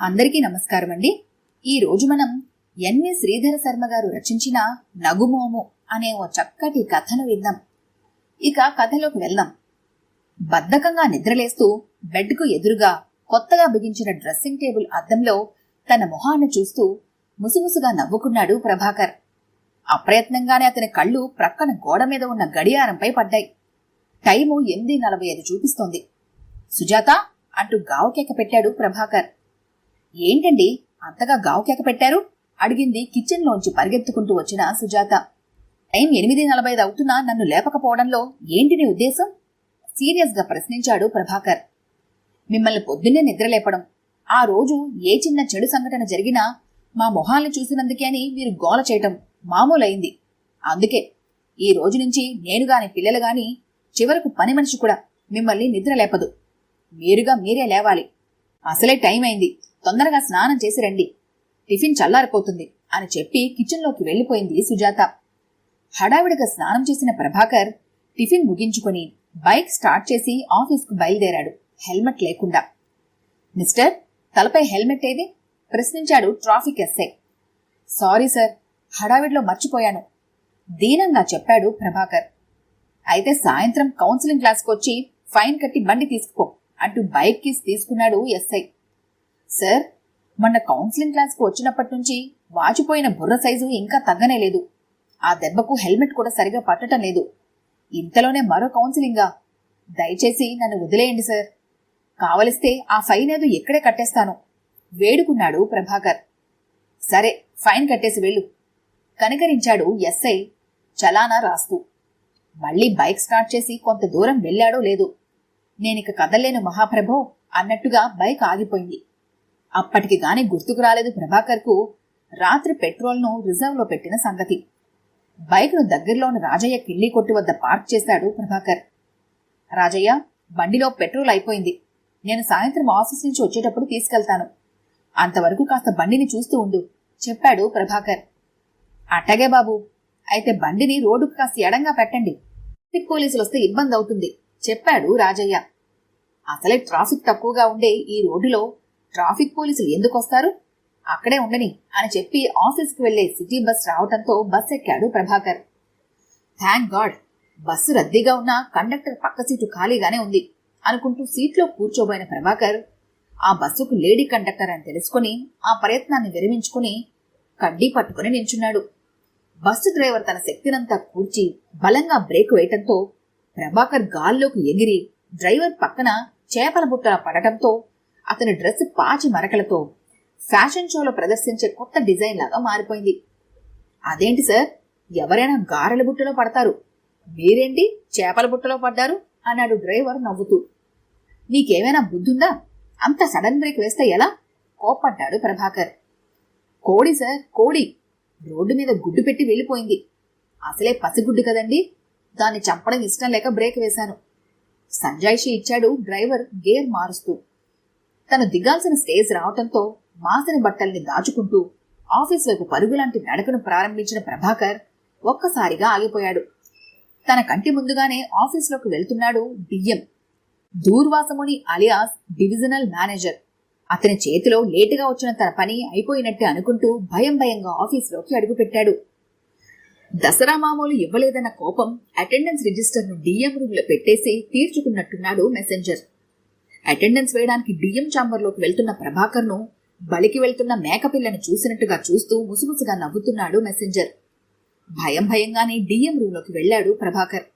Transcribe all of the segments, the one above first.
అందరికీ నమస్కారం అండి. ఈ రోజు మనం ఎన్వి శ్రీధర శర్మ గారు రచించిన నగుమోము అనే ఓ చక్కటి కథను విందాం. ఇక కథలోకి వెళ్దాం. బద్ధకంగా నిద్రలేస్తూ బెడ్కు ఎదురుగా కొత్తగా బిగించిన డ్రెస్సింగ్ టేబుల్ అద్దంలో తన మొహాన్ని చూస్తూ ముసుముసుగా నవ్వుకున్నాడు ప్రభాకర్. అప్రయత్నంగానే అతని కళ్ళు ప్రక్కన గోడ మీద ఉన్న గడియారంపై పడ్డాయి. టైము 8:45 చూపిస్తోంది. సుజాత అంటూ గావుకేక పెట్టాడు ప్రభాకర్. ఏంటండి అంతగా గావుకేక పెట్టారు? అడిగింది కిచెన్లోంచి పరిగెత్తుకుంటూ వచ్చిన సుజాత. టైం 8:45 అవుతున్నా నన్ను లేపకపోవడంలో ఏంటి నీ ఉద్దేశం? సీరియస్ గా ప్రశ్నించాడు ప్రభాకర్. మిమ్మల్ని పొద్దున్నే నిద్రలేపడం, ఆ రోజు ఏ చిన్న చెడు సంఘటన జరిగినా మా మొహాల్ని చూసినందుకే అని మీరు గోల చేయటం మామూలైంది. అందుకే ఈ రోజు నుంచి నేను గాని పిల్లలు గాని చివరకు పని మనిషి కూడా మిమ్మల్ని నిద్రలేపదు. మీరే లేవాలి. అసలే టైం అయింది, తొందరగా స్నానం చేసి రండి, టిఫిన్ చల్లారిపోతుంది అని చెప్పి కిచెన్లోకి వెళ్లిపోయింది సుజాత. హడావిడిగా స్నానం చేసిన ప్రభాకర్ టిఫిన్ ముగించుకుని బైక్ స్టార్ట్ చేసి ఆఫీస్కు బయలుదేరాడు, హెల్మెట్ లేకుండా. మిస్టర్, తలపై హెల్మెట్ ఏది? ప్రశ్నించాడు ట్రాఫిక్ ఎస్ఐ. సారీ సార్, హడావిడిలో మర్చిపోయాను, దీనంగా చెప్పాడు ప్రభాకర్. అయితే సాయంత్రం కౌన్సిలింగ్ క్లాస్కొచ్చి ఫైన్ కట్టి బండి తీసుకుపో అంటూ బైక్ కీస్ తీసుకున్నాడు ఎస్ఐ. సార్, మొన్న కౌన్సిలింగ్ క్లాస్కు వచ్చినప్పటి నుంచి వాచిపోయిన బుర్ర సైజు ఇంకా తగ్గనేలేదు. ఆ దెబ్బకు హెల్మెట్ కూడా సరిగా పట్టడం లేదు. ఇంతలోనే మరో కౌన్సిలింగా? దయచేసి నన్ను వదిలేయండి సార్, కావలిస్తే ఆ ఫైన్ ఏదో ఎక్కడే కట్టేస్తాను వేడుకున్నాడు ప్రభాకర్. సరే, ఫైన్ కట్టేసి వెళ్ళు కనికరించాడు ఎస్ఐ చలానా రాస్తూ. మళ్లీ బైక్ స్టార్ట్ చేసి కొంత దూరం వెళ్లాడో లేదో, నేనిక కదల్లేను మహాప్రభో అన్నట్టుగా బైక్ ఆగిపోయింది. అప్పటికి గాని గుర్తుకు రాలేదు ప్రభాకర్కు రాత్రి పెట్రోల్ను రిజర్వ్లో పెట్టిన సంగతి. బైక్ను దగ్గరలోని రాజయ్య కిళ్ళీ కొట్టు వద్ద పార్క్ చేశాడు ప్రభాకర్. రాజయ్య, బండిలో పెట్రోల్ అయిపోయింది, నేను సాయంత్రం ఆఫీస్ నుంచి వచ్చేటప్పుడు తీసుకెళ్తాను, అంతవరకు కాస్త బండిని చూస్తూ ఉండు చెప్పాడు ప్రభాకర్. అట్టగే బాబు, అయితే బండిని రోడ్డుకు కాస్త ఎడంగా పెట్టండి, ట్రాఫిక్ పోలీసులు వస్తే ఇబ్బంది అవుతుంది చెప్పాడు రాజయ్య. అసలే ట్రాఫిక్ తక్కువగా ఉండే ఈ రోడ్డులో ట్రాఫిక్ పోలీసులు ఎందుకొస్తారు, అక్కడే ఉండని అని చెప్పి ఆఫీస్కి వెళ్లే సిటీ బస్ రావటంతో బస్ ఎక్కాడు ప్రభాకర్. థ్యాంక్ గాడ్, బస్సు రద్దీగా ఉన్న కండక్టర్ పక్క సీటు ఖాళీగానే ఉంది అనుకుంటూ సీట్లో కూర్చోబోయిన ప్రభాకర్ ఆ బస్సుకు లేడీ కండక్టర్ అని తెలుసుకుని ఆ ప్రయత్నాన్ని విరమించుకుని కడ్డీ పట్టుకుని నించున్నాడు. బస్సు డ్రైవర్ తన శక్తినంతా కూర్చి బలంగా బ్రేక్ వేయటంతో ప్రభాకర్ గాల్లోకి ఎగిరి డ్రైవర్ పక్కన చేపల బుట్టలా పడటంతో అతని డ్రెస్ పాచి మరకలతో ఫ్యాషన్ షోలో ప్రదర్శించే కొత్త డిజైన్ లాగా మారిపోయింది. అదేంటి సార్, ఎవరైనా గారెల బుట్టలో పడతారు, మీరేంటి చేపల బుట్టలో పడ్డారు అన్నాడు డ్రైవర్ నవ్వుతూ. నీకేమైనా బుద్ధుందా? అంత సడన్ బ్రేక్ వేస్తే ఎలా కోప్పడ్డాడు ప్రభాకర్. కోడి సార్, కోడి రోడ్డు మీద గుడ్డు పెట్టి వెళ్లిపోయింది. అసలే పసిగుడ్డు కదండి, దాన్ని చంపడం ఇష్టం లేక బ్రేక్ వేశాను సంజాయిషి ఇచ్చాడు డ్రైవర్ గేర్ మారుస్తూ. తను దిగాల్సిన స్టేజ్ రావటంతో మాసిన బట్టల్ని దాచుకుంటూ ఆఫీస్ వైపు పరుగులాంటి నడకను ప్రారంభించిన ప్రభాకర్ ఒక్కసారిగా ఆగిపోయాడు. తన కంటి ముందుగానే ఆఫీస్లోకి వెళ్తున్నాడు డిఎం, దూర్వాసముని అలియాస్ డివిజనల్ మేనేజర్. అతని చేతిలో లేటుగా వచ్చిన తన పని అయిపోయినట్టే అనుకుంటూ భయంగా ఆఫీస్లోకి అడుగుపెట్టాడు. దసరా మామూలు ఇవ్వలేదన్న కోపం అటెండెన్స్ రిజిస్టర్ను డిఎం రూమ్లో పెట్టేసి తీర్చుకున్నట్టున్నాడు మెసెంజర్. అటెండెన్స్ వేయడానికి డిఎం ఛాంబర్లోకి వెళ్తున్న ప్రభాకర్ను బలికి వెళ్తున్న మేకపిల్లను చూసినట్టుగా చూస్తూ ముసుముసుగా నవ్వుతున్నాడు మెసెంజర్. భయంగానే డిఎం రూమ్లోకి వెళ్లాడు ప్రభాకర్.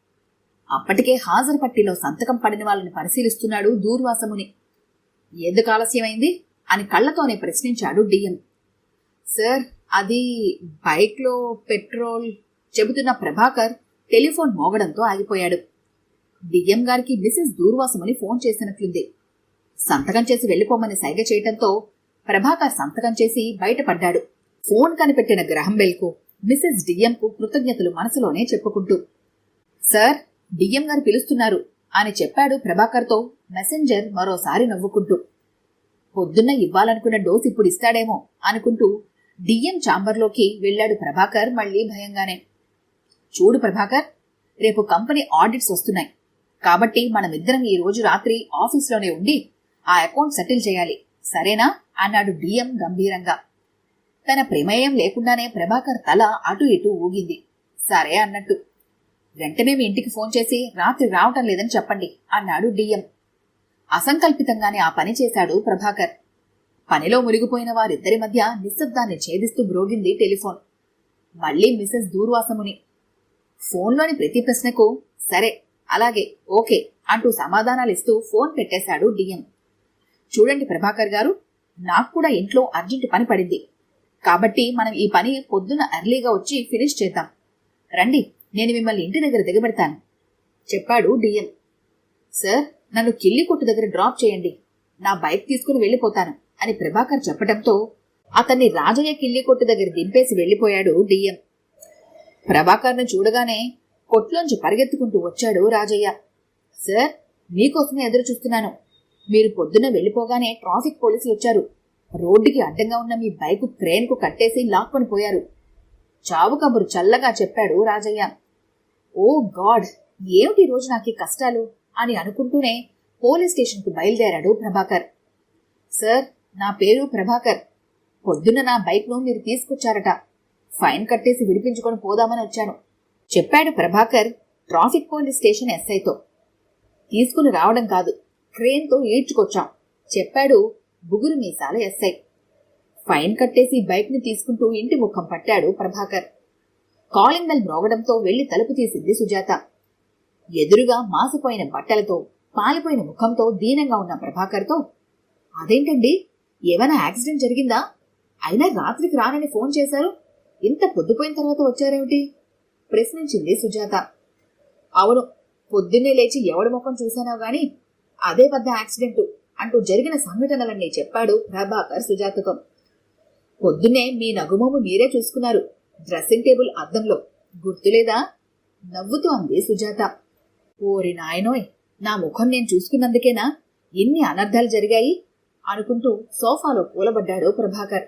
అప్పటికే హాజరు పట్టీలో సంతకం పడిన వాళ్ళని పరిశీలిస్తున్నాడు దూర్వాసముని. ఎందుకు ఆలస్యమైంది అని కళ్లతోనే ప్రశ్నించాడు డిఎం. సార్, అది బైక్లో పెట్రోల్ చెబుతున్న ప్రభాకర్ టెలిఫోన్ మోగడంతో ఆగిపోయాడు. డిఎం గారికి మిసెస్ దూర్వాసముని ఫోన్ చేసినట్లుంది. సంతకం చేసి వెళ్లిపోమని సైగ చేయటంతో ప్రభాకర్ సంతకం చేసి బయటపడ్డాడు. ఫోన్ కనిపెట్టిన గ్రహం బెల్కు మిసెస్ డిఎంకు కృతజ్ఞతలు మనసులోనే చెప్పుకుంటూ. సార్, డిఎం గారు పిలుస్తున్నారు అని చెప్పాడు ప్రభాకర్తో మెసెంజర్ మరోసారి నవ్వుకుంటూ. పొద్దున్న ఇవ్వాలనుకున్న డోస్ ఇప్పుడు ఇస్తాడేమో అనుకుంటూ డిఎం ఛాంబర్లోకి వెళ్లాడు ప్రభాకర్ మళ్లీ భయంగానే. చూడు ప్రభాకర్, రేపు కంపెనీ ఆడిట్స్ వస్తున్నాయి కాబట్టి మనమిద్దరం ఈ రోజు రాత్రి ఆఫీస్లోనే ఉండి ఆ అకౌంట్ సెటిల్ చేయాలి, సరేనా అన్నాడు డిఎం గంభీరంగా. తన ప్రమేయం లేకుండానే ప్రభాకర్ తల అటు ఇటు ఊగింది. సరే అన్నట్టు. వెంటనే మీ ఇంటికి ఫోన్ చేసి రాత్రి రావటం లేదని చెప్పండి అన్నాడు డిఎం. అసంకల్పితంగానే ఆ పని చేశాడు ప్రభాకర్. పనిలో మునిగిపోయిన వారిద్దరి మధ్య నిశ్శబ్దాన్ని ఛేదిస్తూ బ్రోగింది టెలిఫోన్. మళ్లీ మిసెస్ దూర్వాసముని. ఫోన్లోని ప్రతి ప్రశ్నకు సరే, అలాగే, ఓకే అంటూ సమాధానాలిస్తూ ఫోన్ పెట్టేశాడు డిఎం. చూడండి ప్రభాకర్ గారు, నాకు కూడా ఇంట్లో అర్జెంటు పని పడింది. కాబట్టి మనం ఈ పని పొద్దున ఎర్లీగా వచ్చి ఫినిష్ చేద్దాం. రండి, నేను మిమ్మల్ని ఇంటి దగ్గర దిగబెడతాను చెప్పాడు డిఎం. సార్, నన్ను కిల్లి కొట్టు దగ్గర డ్రాప్ చేయండి, నా బైక్ తీసుకుని వెళ్లిపోతాను అని ప్రభాకర్ చెప్పడంతో అతన్ని రాజయ్య కిల్లి కొట్టు దగ్గర దింపేసి వెళ్లిపోయాడు డిఎం. ప్రభాకర్ను చూడగానే కొట్లోంచి పరిగెత్తుకుంటూ వచ్చాడు రాజయ్య. సార్, మీకోసమే ఎదురు చూస్తున్నాను. మీరు పొద్దున్న వెళ్లిపోగానే ట్రాఫిక్ పోలీసులు వచ్చారు. రోడ్డుకి అడ్డంగా ఉన్న మీ బైకు క్రేన్కు కట్టేసి లాక్కొని పోయారు. చావు కబురు చల్లగా చెప్పాడు రాజయ్య. ఓ గాడ్, ఏమిటి రోజు నాకు ఈ కష్టాలు అని అనుకుంటూనే పోలీస్ స్టేషన్కు బయలుదేరాడు ప్రభాకర్. సార్, నా పేరు ప్రభాకర్. పొద్దున్న నా బైక్ను మీరు తీసుకొచ్చారట. ఫైన్ కట్టేసి విడిపించుకొని పోదామని వచ్చాను చెప్పాడు ప్రభాకర్ ట్రాఫిక్ పోలీస్ స్టేషన్ ఎస్ఐతో. తీసుకుని రావడం కాదు, క్రేన్తో ఈడ్చుకొచ్చాం చెప్పాడు బుగురు మీసాల ఎస్ఐ. ఫైన్ కట్టేసి బైక్ని తీసుకుంటూ ఇంటి ముఖం పట్టాడు ప్రభాకర్. కాలింగ్ బెల్ మ్రోగడంతో వెళ్లి తలుపు తీసింది సుజాత. ఎదురుగా మాసిపోయిన బట్టలతో పాలిపోయిన ముఖంతో దీనంగా ఉన్న ప్రభాకర్తో, అదేంటండి, ఏమైనా యాక్సిడెంట్ జరిగిందా? అయినా రాత్రికి రానని ఫోన్ చేశారు, ఇంత పొద్దుపోయిన తర్వాత వచ్చారేమిటి ప్రశ్నించింది సుజాత. అవును, పొద్దున్నే లేచి ఎవడి ముఖం చూశానో గాని అదే పెద్ద యాక్సిడెంట్ అంటూ జరిగిన సంఘటనలన్నీ చెప్పాడు ప్రభాకర్ సుజాతతో. పొద్దున్నే మీ నగుమోము మీరే చూసుకున్నారు డ్రెస్సింగ్ టేబుల్ అద్దంలో, గుర్తులేదా నవ్వుతూ అంది సుజాత. ఓరి నాయనోయ్, నా ముఖం నేను చూసుకున్నందుకేనా ఇన్ని అనర్థాలు జరిగాయి అనుకుంటూ సోఫాలో కూలబడ్డాడు ప్రభాకర్.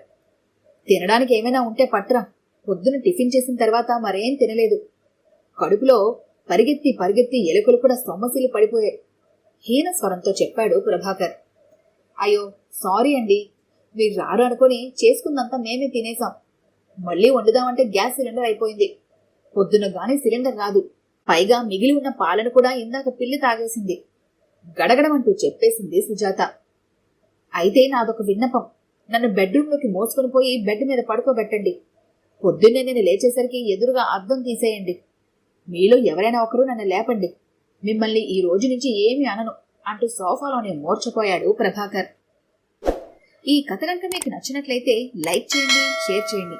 తినడానికి ఏమైనా ఉంటే పట్రా, పొద్దున టిఫిన్ చేసిన తర్వాత మరేం తినలేదు. కడుపులో పరిగెత్తి పరిగెత్తి ఎలుకలు కూడా సొమ్మసిల్లి పడిపోయాయి హీన స్వరంతో చెప్పాడు ప్రభాకర్. అయ్యో సారీ అండి, మీరు రారు అనుకుని చేసుకుందంతా మేమే తినేశాం. మళ్లీ వండుదామంటే గ్యాస్ సిలిండర్ అయిపోయింది. పొద్దున గానీ సిలిండర్ రాదు, పైగా మిగిలి ఉన్న పాలను కూడా ఇందాక పిల్లి తాగేసింది గడగడమంటూ చెప్పేసింది సుజాత. అయితే నాదొక విన్నపం, నన్ను బెడ్రూమ్లోకి మోసుకొని పోయి బెడ్ మీద పడుకోబెట్టండి. పొద్దున్నే నేను లేచేసరికి ఎదురుగా అద్దం తీసేయండి. మీలో ఎవరైనా ఒకరు నన్ను లేపండి. మిమ్మల్ని ఈ రోజు నుంచి ఏమీ అనను అంటూ సోఫాలోనే మూర్చపోయాడు ప్రభాకర్. ఈ కథ కనుక మీకు నచ్చినట్లయితే లైక్ చేయండి, షేర్ చేయండి.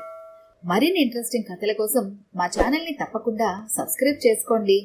మరిన్ని ఇంట్రెస్టింగ్ కథల కోసం మా ఛానల్ని తప్పకుండా సబ్స్క్రైబ్ చేసుకోండి.